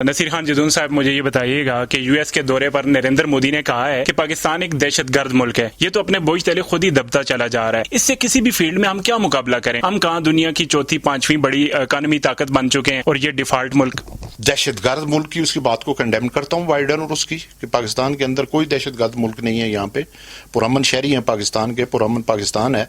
نصیر خان جدون صاحب، مجھے یہ بتائیے گا کہ یو ایس کے دورے پر نریندر مودی نے کہا ہے کہ پاکستان ایک دہشت گرد ملک ہے، یہ تو اپنے بوجھ تلے خود ہی دبتا چلا جا رہا ہے، اس سے کسی بھی فیلڈ میں ہم کیا مقابلہ کریں؟ ہم کہاں دنیا کی چوتھی پانچویں بڑی اکانومی طاقت بن چکے ہیں اور یہ ڈیفالٹ ملک۔ دہشت گرد ملک کی اس کی بات کو کنڈیم کرتا ہوں بائیڈن اور اس کی، کہ پاکستان کے اندر کوئی دہشت گرد ملک نہیں ہے، یہاں پہ پرامن شہری ہیں پاکستان کے، پرامن پاکستان ہے۔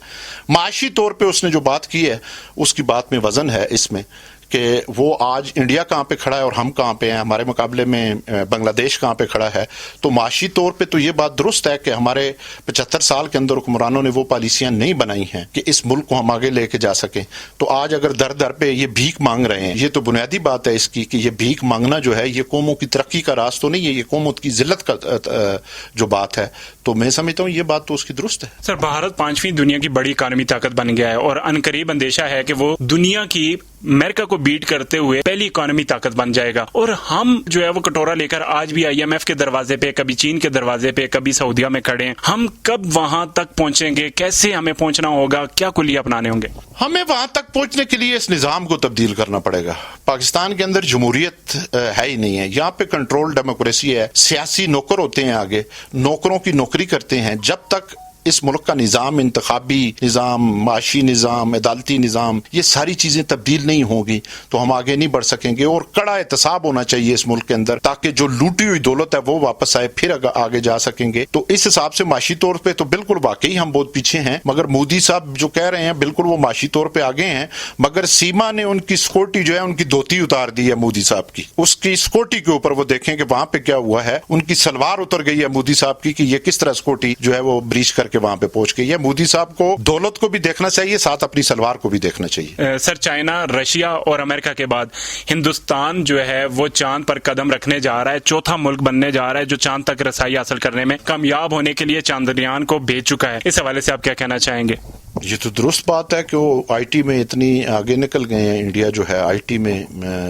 معاشی طور پہ اس نے جو بات کی ہے اس کی بات میں وزن ہے اس میں کہ وہ آج انڈیا کہاں پہ کھڑا ہے اور ہم کہاں پہ ہیں، ہمارے مقابلے میں بنگلہ دیش کہاں پہ کھڑا ہے۔ تو معاشی طور پہ تو یہ بات درست ہے کہ ہمارے 75 سال کے اندر حکمرانوں نے وہ پالیسیاں نہیں بنائی ہیں کہ اس ملک کو ہم آگے لے کے جا سکیں۔ تو آج اگر در در پہ یہ بھیک مانگ رہے ہیں، یہ تو بنیادی بات ہے اس کی کہ یہ بھیک مانگنا جو ہے یہ قوموں کی ترقی کا راز تو نہیں ہے، یہ قوموں کی ذلت کا جو بات ہے۔ تو میں سمجھتا ہوں یہ بات تو اس کی درست ہے۔ سر، بھارت پانچویں دنیا کی بڑی اکانومی طاقت بن گیا ہے اور عنقریب اندیشہ ہے کہ وہ دنیا کی امریکہ کو بیٹ کرتے ہوئے پہلی اکانومی طاقت بن جائے گا، اور ہم جو ہے وہ کٹورا لے کر آج بھی آئی ایم ایف کے دروازے پہ، کبھی چین کے دروازے پہ، کبھی سعودیہ میں کھڑے ہیں۔ ہم کب وہاں تک پہنچیں گے؟ کیسے ہمیں پہنچنا ہوگا؟ کیا کلیے اپنانے ہوں گے؟ ہمیں وہاں تک پہنچنے کے لیے اس نظام کو تبدیل کرنا پڑے گا۔ پاکستان کے اندر جمہوریت ہے ہی نہیں ہے، یہاں پہ کنٹرول ڈیموکریسی ہے، سیاسی نوکر ہوتے ہیں، آگے نوکروں کی نوکری کرتے ہیں۔ جب تک اس ملک کا نظام، انتخابی نظام، معاشی نظام، عدالتی نظام، یہ ساری چیزیں تبدیل نہیں ہوگی تو ہم آگے نہیں بڑھ سکیں گے۔ اور کڑا احتساب ہونا چاہیے اس ملک کے اندر تاکہ جو لوٹی ہوئی دولت ہے وہ واپس آئے، پھر آگے جا سکیں گے۔ تو اس حساب سے معاشی طور پہ تو بالکل واقعی ہم بہت پیچھے ہیں، مگر مودی صاحب جو کہہ رہے ہیں بالکل وہ معاشی طور پہ آگے ہیں، مگر سیما نے ان کی سکورٹی جو ہے ان کی دھوتی اتار دی ہے مودی صاحب کی، اس کی سکورٹی کے اوپر وہ دیکھیں کہ وہاں پہ کیا ہوا ہے، ان کی سلوار اتر گئی ہے مودی صاحب کی کہ یہ کس طرح سکورٹی جو ہے وہ بریچ کر کے وہاں پہ پہنچ گئی ہے۔ مودی صاحب کو دولت کو بھی دیکھنا چاہیے، ساتھ اپنی سلوار کو بھی دیکھنا چاہیے۔ سر، چائنا، رشیا اور امریکہ کے بعد ہندوستان جو ہے وہ چاند پر قدم رکھنے جا رہا ہے، چوتھا ملک بننے جا رہا ہے جو چاند تک رسائی حاصل کرنے میں کامیاب ہونے کے لیے چاندریان کو بھیج چکا ہے۔ اس حوالے سے آپ کیا کہنا چاہیں گے؟ یہ تو درست بات ہے کہ وہ آئی ٹی میں اتنی آگے نکل گئے ہیں۔ انڈیا جو ہے آئی ٹی میں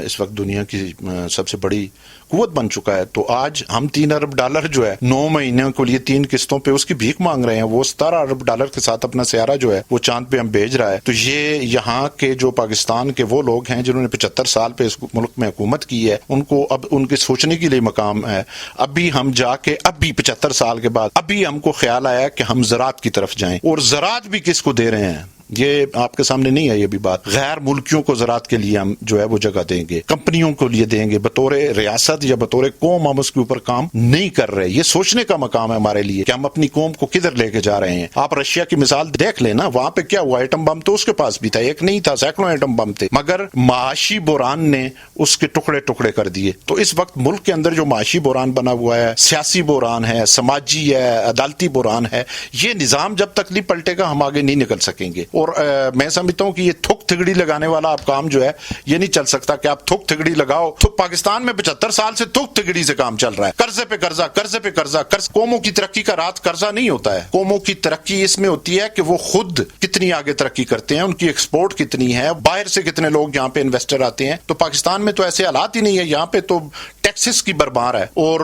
اس وقت دنیا کی سب سے بڑی قوت بن چکا ہے۔ تو آج ہم $3 ارب جو ہے 9 مہینوں کے لیے 3 قسطوں پہ اس کی بھیک مانگ رہے ہیں، وہ $17 ارب کے ساتھ اپنا سیارہ جو ہے وہ چاند پہ ہم بھیج رہا ہے۔ تو یہ یہاں کے جو پاکستان کے وہ لوگ ہیں جنہوں نے 75 سال پہ اس ملک میں حکومت کی ہے، ان کو اب ان کے سوچنے کے لیے مقام ہے۔ ابھی ہم جا کے ابھی 75 سال کے بعد ابھی ہم کو خیال آیا کہ ہم زراعت کی طرف جائیں، اور زراعت بھی کس کو دے رہے ہیں یہ آپ کے سامنے نہیں ہے یہ بھی بات۔ غیر ملکیوں کو زراعت کے لیے ہم جو ہے وہ جگہ دیں گے، کمپنیوں کو لیے دیں گے، بطور ریاست یا بطور قوم ہم اس کے اوپر کام نہیں کر رہے۔ یہ سوچنے کا مقام ہے ہمارے لیے کہ ہم اپنی قوم کو کدھر لے کے جا رہے ہیں۔ آپ رشیا کی مثال دیکھ لیں نا، وہاں پہ کیا ہوا، ایٹم بم تو اس کے پاس بھی تھا، ایک نہیں تھا، سینکڑوں ایٹم بم تھے، مگر معاشی بحران نے اس کے ٹکڑے ٹکڑے کر دیے۔ تو اس وقت ملک کے اندر جو معاشی بحران بنا ہوا ہے، سیاسی بحران ہے، سماجی ہے، عدالتی بحران ہے، یہ نظام جب تک نہیں پلٹے گا ہم آگے نہیں نکل سکیں گے۔ اور میں سمجھتا ہوں کہ یہ تھک تھگڑی لگانے والا آپ کام جو ہے یہ نہیں چل سکتا کہ آپ تھک تھگڑی لگاؤ۔ تو پاکستان میں 75 سال سے تھک تھگڑی سے کام چل رہا ہے، قرضے پہ قرضہ، قرضے پہ قرضہ۔ قوموں کی ترقی کا راز قرضہ نہیں ہوتا ہے، قوموں کی ترقی اس میں ہوتی ہے کہ وہ خود کتنی آگے ترقی کرتے ہیں، ان کی ایکسپورٹ کتنی ہے، باہر سے کتنے لوگ یہاں پہ انویسٹر آتے ہیں۔ تو پاکستان میں تو ایسے حالات ہی نہیں ہے، یہاں پہ تو ٹیکسز کی بربار ہے۔ اور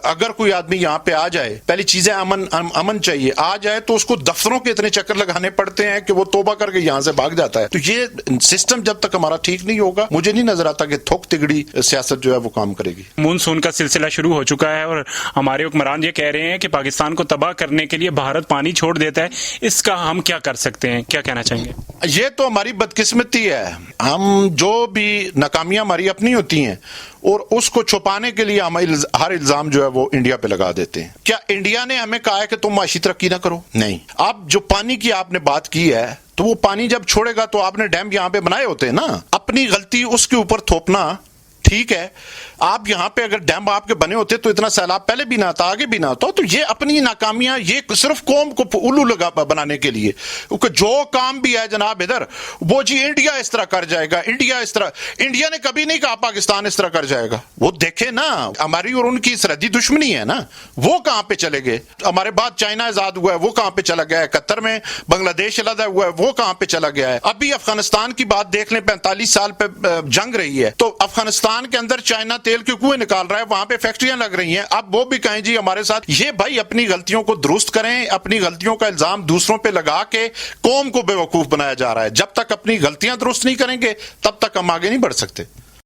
اگر کوئی آدمی یہاں پہ آ جائے، پہلی چیزیں امن چاہیے، آ جائے تو اس کو دفتروں کے اتنے چکر لگانے پڑتے ہیں کہ وہ توبہ کر کے یہاں سے بھاگ جاتا ہے۔ تو یہ سسٹم جب تک ہمارا ٹھیک نہیں ہوگا مجھے نہیں نظر آتا کہ تھوک تگڑی سیاست جو ہے وہ کام کرے گی۔ مونسون کا سلسلہ شروع ہو چکا ہے اور ہمارے حکمران یہ کہہ رہے ہیں کہ پاکستان کو تباہ کرنے کے لیے بھارت پانی چھوڑ دیتا ہے، اس کا ہم کیا کر سکتے ہیں؟ کیا کہنا چاہیں گے؟ یہ تو ہماری بدقسمتی ہے، ہم جو بھی ناکامیاں ہماری اپنی ہوتی ہیں اور اس کو چھپانے کے لیے ہم ہر الزام جو ہے وہ انڈیا پہ لگا دیتے ہیں۔ کیا انڈیا نے ہمیں کہا ہے کہ تم معاشی ترقی نہ کرو؟ نہیں۔ اب جو پانی کی آپ نے بات کی ہے تو وہ پانی جب چھوڑے گا تو آپ نے ڈیم یہاں پہ بنائے ہوتے ہیں نا، اپنی غلطی اس کے اوپر تھوپنا ٹھیک ہے۔ آپ یہاں پہ اگر ڈیم آپ کے بنے ہوتے تو اتنا سیلاب پہلے بھی نہ آتا، آگے بھی نہ آتا۔ تو یہ اپنی ناکامیاں یہ صرف قوم کو الو لگا بنانے کے لیے، کیونکہ جو کام بھی ہے جناب ادھر وہ جی انڈیا اس طرح کر جائے گا، انڈیا اس طرح، انڈیا نے کبھی نہیں کہا پاکستان اس طرح کر جائے گا۔ وہ دیکھے نا ہماری اور ان کی سرحدی دشمنی ہے نا، وہ کہاں پہ چلے گئے؟ ہمارے بعد چائنا آزاد ہوا ہے، وہ کہاں پہ چلا گیا ہے؟ قطر میں بنگلہ دیش علیحدہ ہوا ہے، وہ کہاں پہ چلا گیا ہے؟ ابھی افغانستان کی بات دیکھ لیں، 45 سال پہ جنگ رہی ہے، تو افغانستان کے اندر چائنا تیل کے کنویں نکال رہا ہے، وہاں پہ فیکٹریاں لگ رہی ہیں۔ اب وہ بھی کہیں جی ہمارے ساتھ، یہ بھائی اپنی غلطیوں کو درست کریں، اپنی غلطیوں کا الزام دوسروں پہ لگا کے قوم کو بے وقوف بنایا جا رہا ہے۔ جب تک اپنی غلطیاں درست نہیں کریں گے تب تک ہم آگے نہیں بڑھ سکتے۔